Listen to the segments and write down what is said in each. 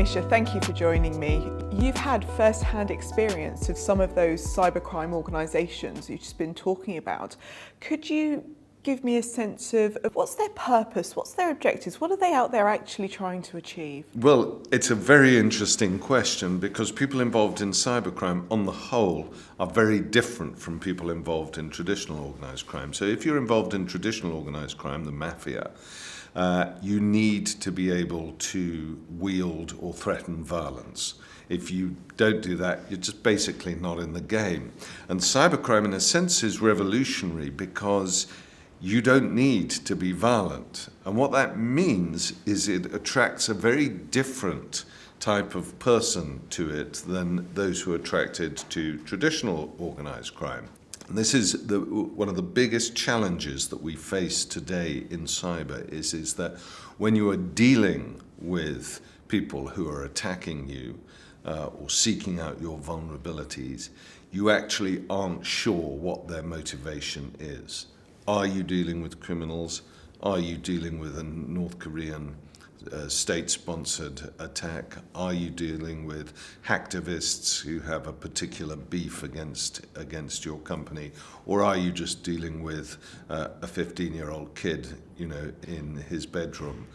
Misha, thank you for joining me. You've had first-hand experience of some of those cybercrime organisations you've just been talking about. Could you give me a sense of what's their purpose, what's their objectives, what are they out there actually trying to achieve? Well, it's a very interesting question because people involved in cybercrime on the whole are very different from people involved in traditional organised crime. So if you're involved in traditional organised crime, the mafia, you need to be able to wield or threaten violence. If you don't do that, you're just basically not in the game. And cybercrime, in a sense, is revolutionary because you don't need to be violent. And what that means is it attracts a very different type of person to it than those who are attracted to traditional organized crime. And this is one of the biggest challenges that we face today in cyber is that when you are dealing with people who are attacking you or seeking out your vulnerabilities, you actually aren't sure what their motivation is. Are you dealing with criminals? Are you dealing with a North Korean state-sponsored attack? Are you dealing with hacktivists who have a particular beef against your company? Or are you just dealing with a 15-year-old kid, in his bedroom?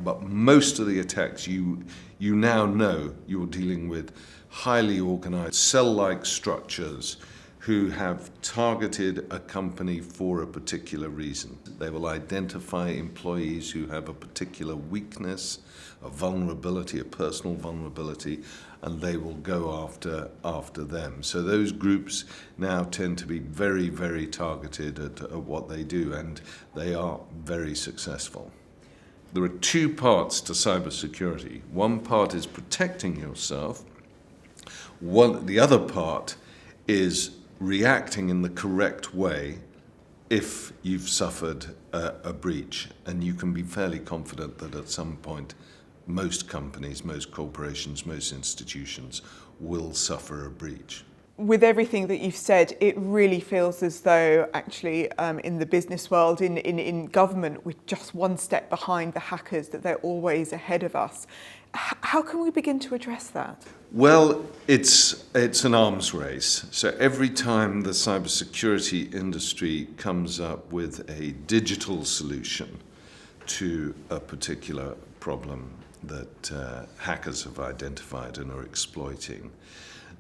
But most of the attacks you now know you're dealing with highly organized cell-like structures who have targeted a company for a particular reason. They will identify employees who have a particular weakness, a vulnerability, a personal vulnerability, and they will go after them. So those groups now tend to be very, very targeted at what they do, and they are very successful. There are two parts to cybersecurity. One part is protecting yourself. The other part is reacting in the correct way if you've suffered a breach. And you can be fairly confident that at some point most companies, most corporations, most institutions will suffer a breach. With everything that you've said, it really feels as though actually in the business world, in government, we're just one step behind the hackers, that they're always ahead of us. How can we begin to address that? Well, it's an arms race. So every time the cybersecurity industry comes up with a digital solution to a particular problem that hackers have identified and are exploiting,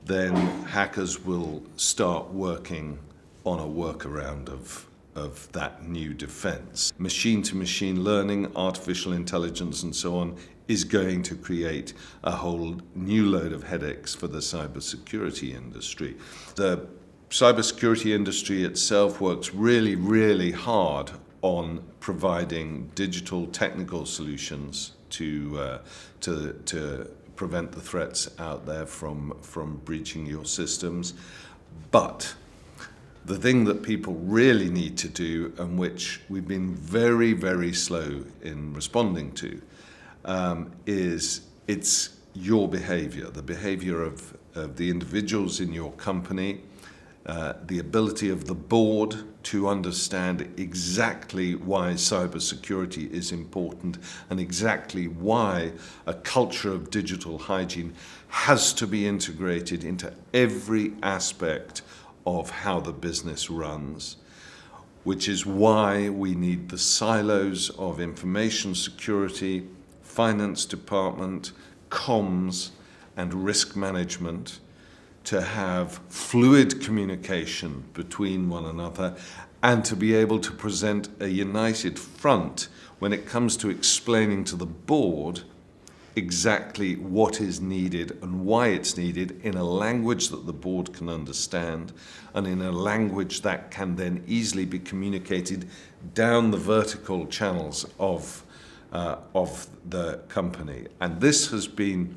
then hackers will start working on a workaround of that new defense. Machine-to-machine learning, artificial intelligence, and so on is going to create a whole new load of headaches for the cybersecurity industry. The cybersecurity industry itself works really, really hard on providing digital technical solutions to prevent the threats out there from breaching your systems. But the thing that people really need to do, and which we've been very, very slow in responding to, is it's your behavior, the behavior of the individuals in your company, the ability of the board to understand exactly why cybersecurity is important and exactly why a culture of digital hygiene has to be integrated into every aspect of how the business runs, which is why we need the silos of information security, finance department, comms, and risk management to have fluid communication between one another and to be able to present a united front when it comes to explaining to the board exactly what is needed and why it's needed in a language that the board can understand and in a language that can then easily be communicated down the vertical channels of the company. And this has been,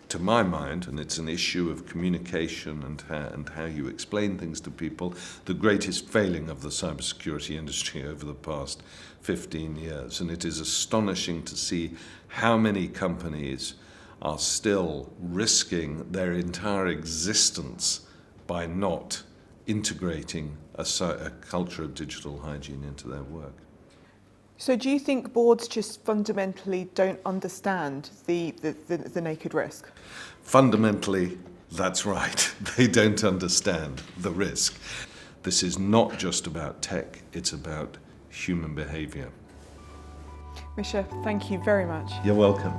to my mind, and it's an issue of communication and how you explain things to people, the greatest failing of the cybersecurity industry over the past 15 years. And it is astonishing to see how many companies are still risking their entire existence by not integrating a culture of digital hygiene into their work. So do you think boards just fundamentally don't understand the naked risk? Fundamentally, that's right. They don't understand the risk. This is not just about tech, it's about human behaviour. Misha, thank you very much. You're welcome.